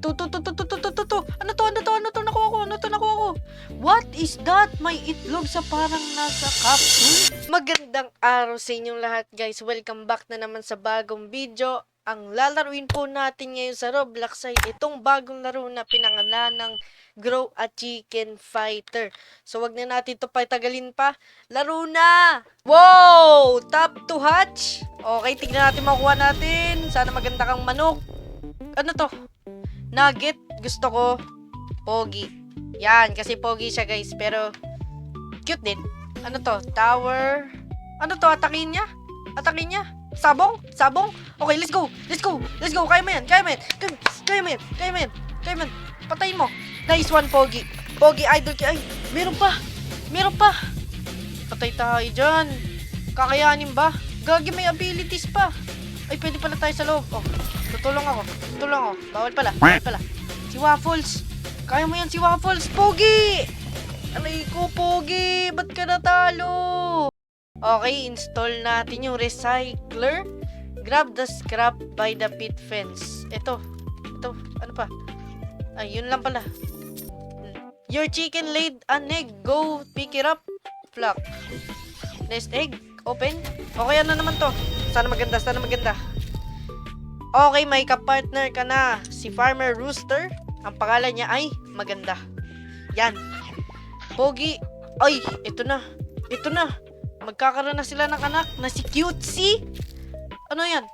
Ano to? Nakuha ko. What is that? May itlog sa parang nasa capsule. Magandang araw sa inyong lahat, guys. Welcome back na naman sa bagong video. Ang lalaruin po natin ngayon sa Roblox ay itong bagong laro na pinangalan ng Grow a Chicken Fighter. So, wag na natin ito patagalin pa. Laro na! Wow! Top to hatch. Okay, tignan natin makuha natin. Sana maganda kang manok. Ano to? Nugget. Gusto ko. Pogi. Yan, kasi pogi siya, guys. Pero, cute din. Ano to? Tower. Ano to? Atakin niya? Sabong? Okay, let's go. Kaya mo yan. Patayin mo. Nice one, Pogi. Pogi, idol. Ay, meron pa. Patay tayo dyan. Kakayanin ba? Gagi, may abilities pa. Ay, pwede pala tayo sa loob. Oh, tutulong ako. Bawal pala. Si Waffles. Kaya mo yan, si Waffles. Pogi! Aray ko, Pogi. Ba't ka natalo? Okay, install natin yung recycler. Grab the scrap by the pit fence. Ito. Ano pa? Ay, yun lang pala. Your chicken laid an egg. Go pick it up. Flock. Nest egg. Open. Okay, ano naman to? Sana maganda. Okay, may kapartner ka na. Si Farmer Rooster. Ang pangalan niya ay Maganda. Yan. Pogi. Ay, ito na. Magkakaroon na sila ng anak na si Cutesy. Ano yan?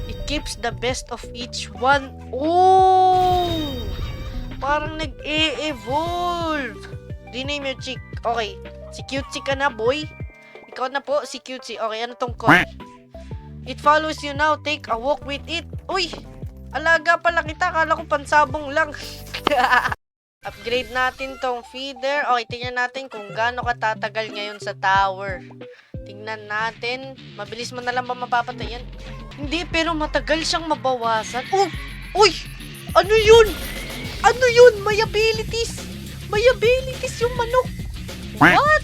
It keeps the best of each one. Oh! Parang nag-e-evolve. Rename your chick. Okay. Si Cutesy ka na, boy. Ikaw na po, si Cutesy. Okay, ano tong call? It follows you now. Take a walk with it. Uy! Alaga pala kita. Kala ko pansabong lang. Upgrade natin tong feeder. Okay, tingnan natin kung gaano katatagal ngayon sa tower. Tingnan natin. Mabilis mo na lang ba mapapatay yan? Hindi, pero matagal siyang mabawasan. Oh! Uy! Ano yun? May abilities yung manok. What?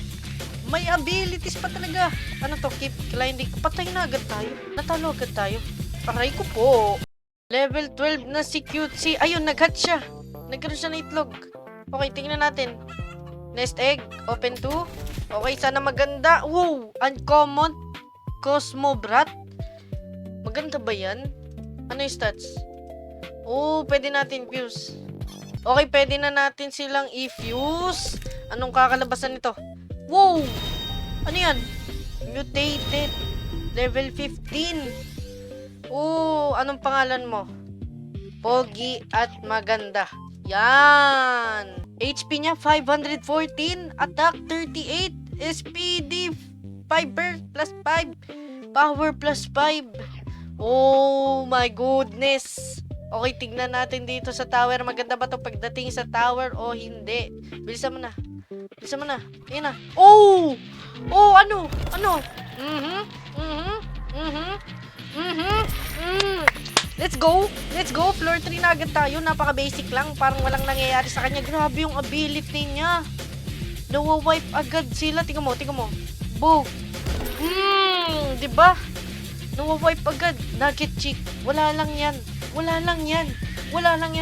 May abilities pa talaga. Ano to? Keep climbing. Patay na agad tayo. Natalo agad tayo. Aray ko po. Level 12 na si Cutesy. Ayun, nag-hatch siya. Nagkaroon siya ng itlog. Okay, tingnan natin. Nest egg. Open to. Okay, sana maganda. Wow! Uncommon. Cosmobrat. Maganda ba yan? Ano yung stats? Oh, pwede natin fuse. Okay, pwede na natin silang i-fuse. Anong kakalabasan nito? Wow! Ano yan? Mutated. Level 15. Oh, anong pangalan mo? Pogi at Maganda. Yan. HP niya 514. Attack 38. SPD 5 plus 5. Power plus 5. Oh my goodness. Okay, tignan natin dito sa tower. Maganda ba to pagdating sa tower o hindi? Bilisan mo na. Ayan na. Oh! Oh, ano? Let's go. Floor 3 na agad tayo. Napaka-basic lang. Parang walang nangyayari sa kanya. Grabe yung ability niya. Nawa-wipe agad sila. Tingnan mo. Boom. Diba? Nawa-wipe agad. Nugget chick. Wala lang yan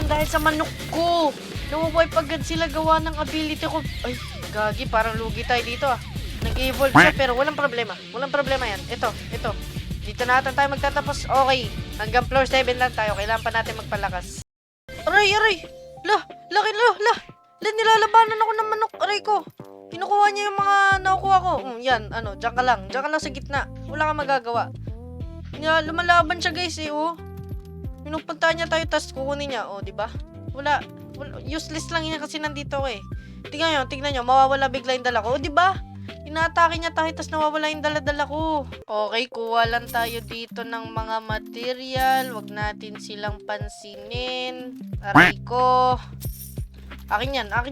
dahil sa manok ko. Nawa-wipe agad sila gawa ng ability ko. Ay, gagi. Parang lugi tayo dito ah. Nag-evolve siya pero walang problema. Yan. Ito. Dito na tayo magtatapos. Okay. Hanggang floor 7 lang tayo. Kailangan pa natin magpalakas. Aray! Laki! Nilalabanan ako ng manok. Aray ko. Kinukuha niya yung mga nakukuha ko. Yan. Diyan ka lang sa gitna. Wala kang magagawa. Lumalaban siya, guys, eh, oh. Pinupunta niya tayo, tapos kukunin niya. Oh, diba? Wala. Useless lang yan kasi nandito, eh. Tingnan nyo. Mawawala bigla yung dala ko. Oh, diba? Inaatake niya tayo, tapos nawawala yung dala-dala ko. Okay, kuha lang tayo dito ng mga material. Huwag natin silang pansinin. Aray ko. Akin yan. Kala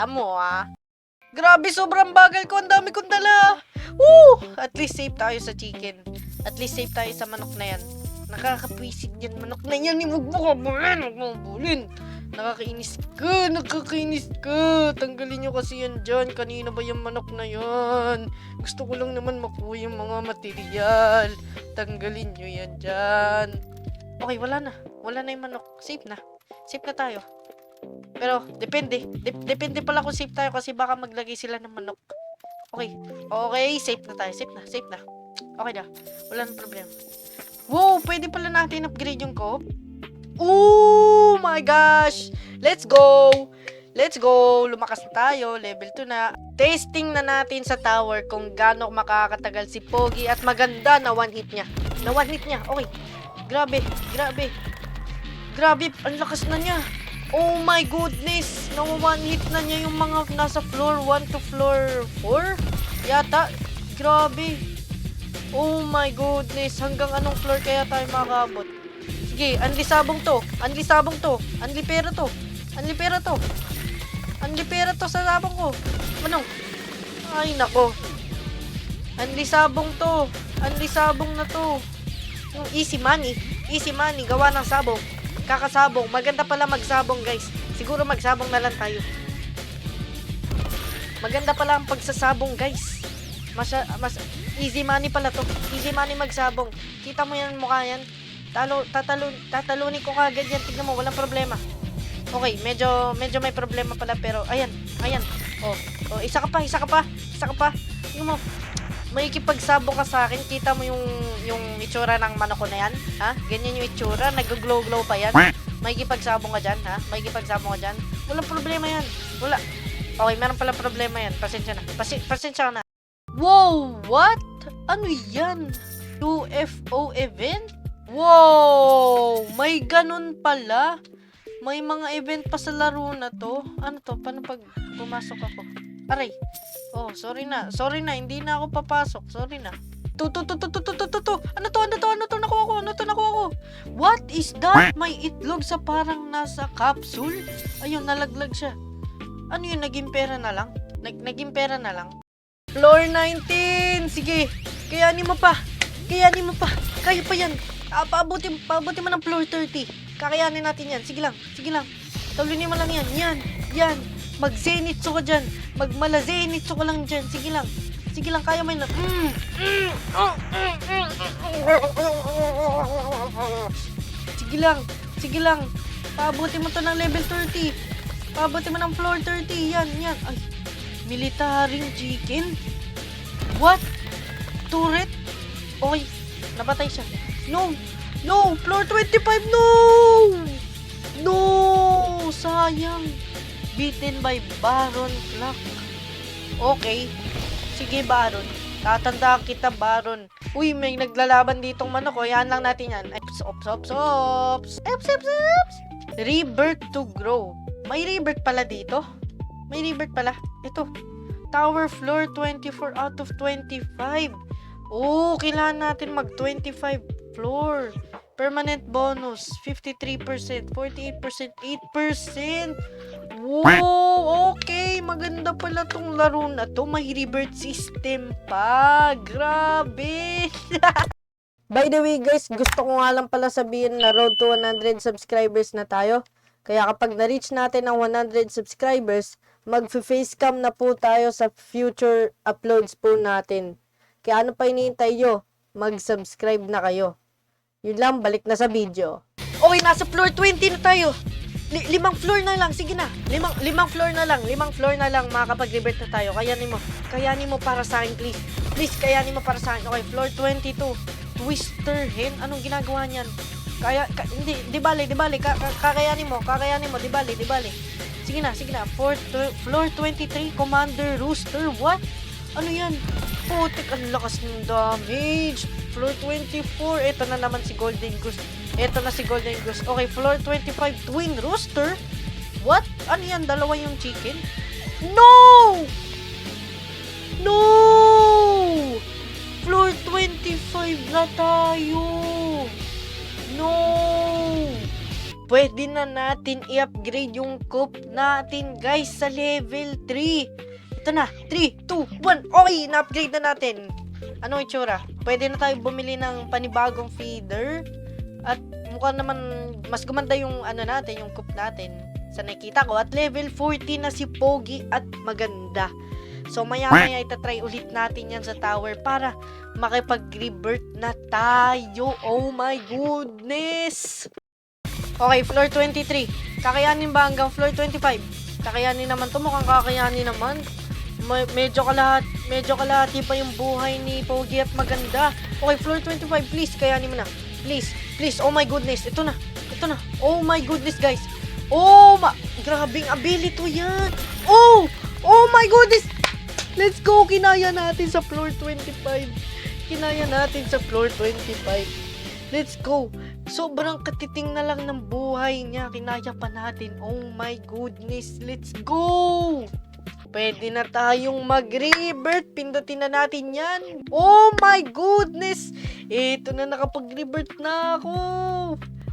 mo, ah. Grabe, sobrang bagal ko. Ang dami kong dala. Woo! At least safe tayo sa chicken. At least safe tayo sa manok na yan. Nakakapwisit yan, manok na yan. Huwag mo kabulin. Nakakainis ka. Tanggalin nyo kasi yan dyan. Kanina ba yung manok na yan? Gusto ko lang naman makuha yung mga material. Tanggalin nyo yan dyan. Okay, wala na. Wala na yung manok. Safe na. Safe na tayo. Pero, depende. Depende pala kung safe tayo kasi baka maglagay sila ng manok. Okay. Okay, safe na tayo. Safe na. Safe na. Okay na. Wala nang problema. Wow, pwede pala natin upgrade yung co-op. Oh my gosh! Let's go! Let's go! Lumakas na tayo. Level 2 na. Testing na natin sa tower kung gaano makakatagal si Pogi at maganda na one hit niya. Na one hit niya. Okay. Grabe. Grabe. Grabe. Ang lakas na niya. Oh my goodness. Na one hit na niya yung mga nasa floor 1 to floor 4. Yata. Grabe. Oh my goodness. Hanggang anong floor kaya tayo makakabot? Sige, anli sabong to. Anli sabong to. Anli pera to. Anli pera to. Anli pera to sa sabong ko. Ano? Ay, nako. Anli sabong to. Anli sabong na to. Yung easy money. Easy money. Gawa ng sabong. Kakasabong. Maganda pala magsabong, guys. Siguro magsabong na lang tayo. Maganda pala ang pagsasabong, guys. Easy money pala to. Easy money magsabong. Kita mo yan mukha yan. Tatalunin ko kagad yan. Tignan mo, walang problema. Okay, medyo may problema pala pero ayan. Oh, isa ka pa. Tignan mo. Makikipagsabong ka sa akin. Kita mo yung itsura ng manok ko na yan, ha? Ganyan yung itsura, nag-glow pa yan. Makikipagsabong ka dyan, ha? Makikipagsabong ka dyan. Walang problema yan. Wala. Okay, meron pala problema yan. Pasensya na. Pasensya na. Wow, what? Ano yan? 2FO event? Wow! May ganun pala. May mga event pa sa laro na to. Ano to? Paano pag pumasok ako? Aray. Oh, sorry na. Hindi na ako papasok. Sorry na. Ano to? Nakuha ko. What is that? May itlog sa parang nasa capsule. Ayun, nalaglag siya. Ano yun? Naging pera na lang? Naging pera na lang? Floor 19! Sige. Kayanin mo pa. Kaya pa yan. Paabuti mo ng floor 30. Kakayanin natin yan. Sige lang. Talunin mo lang yan. Yan. Mag-zenitsu ka dyan. Magmala-zenitsu ka lang dyan. Sige lang. Kaya mo yun. Sige lang. Paabuti mo to ng level 30. Paabuti mo ng floor 30. Yan. Ay. Militaring chicken? What? Turret? Okay. Napatay siya. No! Floor 25! No! Sayang! Beaten by Baron Clock. Okay. Sige, Baron. Tatandaan kita, Baron. Uy, may naglalaban ditong manok. O, yan lang natin yan. Ops. Rebirth to grow. May rebirth pala dito. Ito. Tower floor 24 out of 25. Oh, kailangan natin mag 25 floor. Permanent bonus, 53%, 48%, 8%. Wow, okay. Maganda pala tong laro na to. May rebirth system pa. Grabe. By the way, guys, gusto ko nga lang pala sabihin na road to 100 subscribers na tayo. Kaya kapag na-reach natin ang 100 subscribers, mag-facecam na po tayo sa future uploads po natin. Kaya ano pa hinihintay nyo? Mag-subscribe na kayo. Yun lang, balik na sa video. Okay, nasa floor 20 na tayo. Limang floor na lang, sige na. Limang floor na lang, makakapag-rebirth na tayo. Kayanin mo para sa akin, please. Please, kayanin mo para sa akin. Okay, floor 22. Twister hen? Anong ginagawa niyan? Hindi, di bali. Kakayanin mo, di bali. Sige na. Floor 23, Commander Rooster. What? Ano yan? Putik, ang lakas ng damage. Floor 24, ito na naman si Golden Goose. Okay, floor 25, Twin Rooster. What? Ano yan? Dalawa yung chicken? No! Floor 25 na tayo. No! Pwede na natin i-upgrade yung coop natin, guys, sa level 3. Ito na, 3, 2, 1. Okay, na-upgrade na natin. Anong itsura? Pwede na tayo bumili ng panibagong feeder. At mukhang naman mas gumanda yung ano natin, yung coop natin. sa nakita ko. At level 40 na si Pogi at maganda. So maya-maya itatry ulit natin yan sa tower para makipag-rebirth na tayo. Oh my goodness! Okay, floor 23. Kakayanin ba hanggang floor 25? Kakayanin naman to, mukhang kakayanin naman. Medyo kalahati pa yung buhay ni Pogi at maganda. Okay, floor 25, please, kayanin mo na. Please, please, oh my goodness, ito na. Oh my goodness, guys. Grabing ability yan. Oh my goodness. Let's go, kinaya natin sa floor 25. Let's go. Sobrang katiting na lang ng buhay niya. Kinaya pa natin. Oh my goodness. Let's go. Pwede na tayong mag-rebirth. Pindutin na natin yan. Oh my goodness. Ito na, nakapag-rebirth na ako.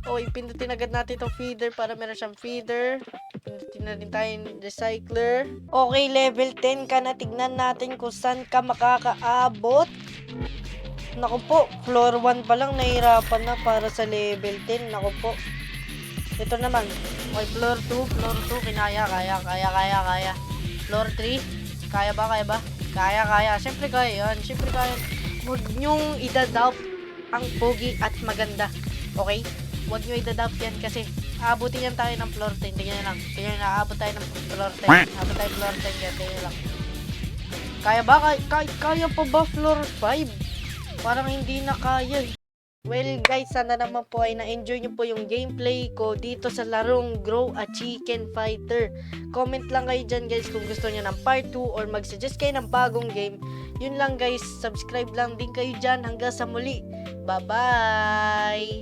Okay, pindutin agad natin itong feeder para meron siyang feeder. Pindutin na rin tayo yung recycler. Okay, level 10 ka na. Tignan natin kung saan ka makakaabot. Naku po, floor 1 pa lang nahihirapan na para sa level 10. Naku po. Ito naman. Okay, floor 2, kinaya, kaya. Floor 3, kaya ba? Kaya. Siyempre kaya yan. Huwag nyong idadoubt ang Pogi at maganda. Okay? Huwag nyo idadoubt yan kasi aabutin yan tayo ng floor 10. Tingnan lang. Aabot tayo ng floor 10. Tingnan lang. Kaya ba? Kaya pa ba floor 5? Parang hindi na kaya. Well guys, sana naman po ay na-enjoy nyo po yung gameplay ko dito sa larong Grow a Chicken Fighter. Comment lang kayo dyan guys kung gusto nyo ng part 2 or mag-suggest kayo ng bagong game. Yun lang guys, subscribe lang din kayo dyan. Hanggang sa muli. Bye-bye!